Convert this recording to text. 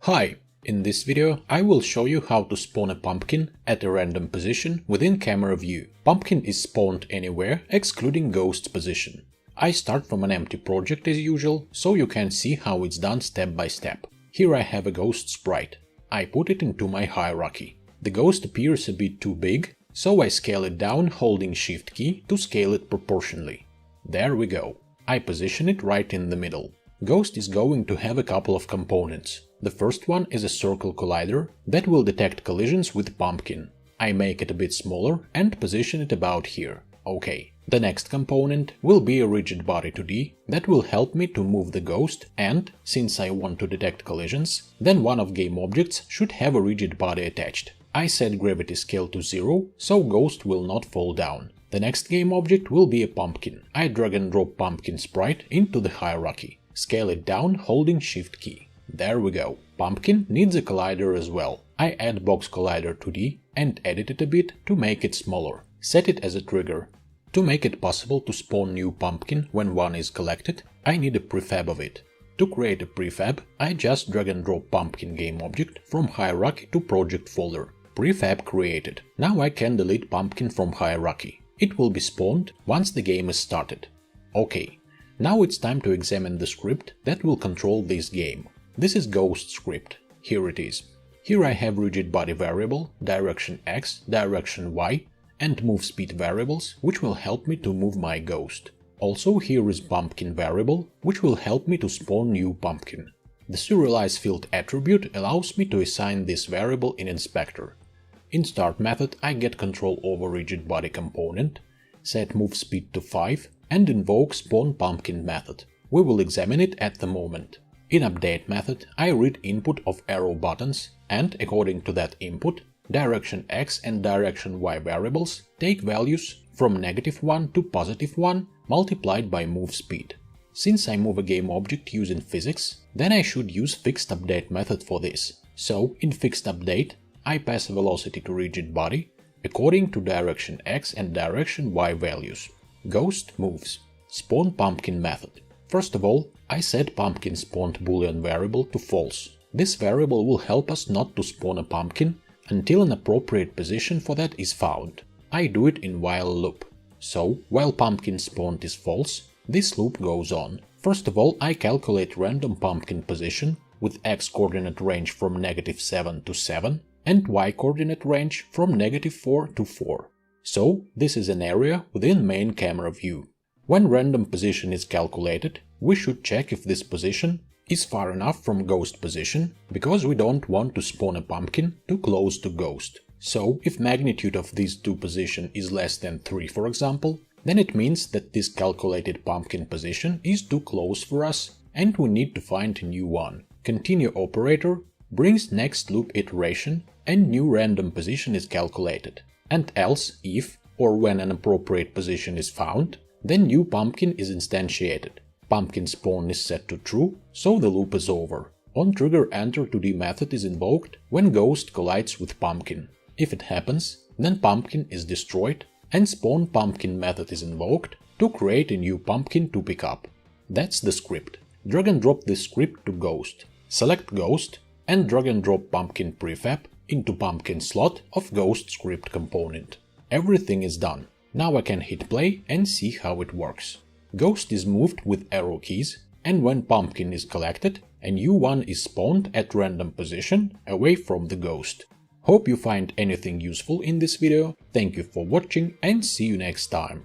Hi! In this video I will show you how to spawn a pumpkin at a random position within camera view. Pumpkin is spawned anywhere excluding ghost's position. I start from an empty project as usual, so you can see how it's done step by step. Here I have a ghost sprite. I put it into my hierarchy. The ghost appears a bit too big, so I scale it down holding Shift key to scale it proportionally. There we go. I position it right in the middle. Ghost is going to have a couple of components. The first one is a circle collider that will detect collisions with pumpkin. I make it a bit smaller and position it about here. Okay. The next component will be a rigid body 2D that will help me to move the ghost, and, since I want to detect collisions, then one of Gameobjects should have a rigid body attached. I set gravity scale to 0, so ghost will not fall down. The next Gameobject will be a pumpkin. I drag and drop pumpkin sprite into the hierarchy. Scale it down holding Shift key. There we go. Pumpkin needs a collider as well. I add box collider 2D and edit it a bit to make it smaller. Set it as a trigger. To make it possible to spawn new pumpkin when one is collected, I need a prefab of it. To create a prefab, I just drag and drop pumpkin Gameobject from hierarchy to project folder. Prefab created. Now I can delete pumpkin from hierarchy. It will be spawned once the game is started. Okay. Now it's time to examine the script that will control this game. This is ghost script. Here it is. Here I have rigid body variable, direction X, direction Y, and move speed variables, which will help me to move my ghost. Also here is pumpkin variable, which will help me to spawn new pumpkin. The serialize field attribute allows me to assign this variable in inspector. In start method I get control over rigid body component, set move speed to 5, and invoke spawn pumpkin method. We will examine it at the moment. In update method I read input of arrow buttons, and according to that input, direction X and direction Y variables take values from -1 to +1 multiplied by move speed. Since I move a Gameobject using physics, then I should use fixed update method for this. So in fixed update I pass velocity to rigid body according to direction X and direction Y values. Ghost moves. Spawn pumpkin method. First of all, I set pumpkin spawned boolean variable to false. This variable will help us not to spawn a pumpkin until an appropriate position for that is found. I do it in while loop. So, while pumpkin spawned is false, this loop goes on. First of all, I calculate random pumpkin position with X coordinate range from -7 to 7 and Y coordinate range from -4 to 4. So, this is an area within main camera view. When random position is calculated, we should check if this position is far enough from ghost position, because we don't want to spawn a pumpkin too close to ghost. So, if magnitude of these two positions is less than 3 for example, then it means that this calculated pumpkin position is too close for us and we need to find a new one. Continue operator brings next loop iteration and new random position is calculated. And else if, or when an appropriate position is found, then new pumpkin is instantiated. Pumpkin spawn is set to true, so the loop is over. On trigger enter 2D method is invoked when ghost collides with pumpkin. If it happens, then pumpkin is destroyed and spawn pumpkin method is invoked to create a new pumpkin to pick up. That's the script. Drag and drop this script to ghost. Select ghost and drag and drop pumpkin prefab into pumpkin slot of ghost script component. Everything is done. Now I can hit play and see how it works. Ghost is moved with arrow keys, and when pumpkin is collected, a new one is spawned at random position away from the ghost. Hope you find anything useful in this video. Thank you for watching and see you next time.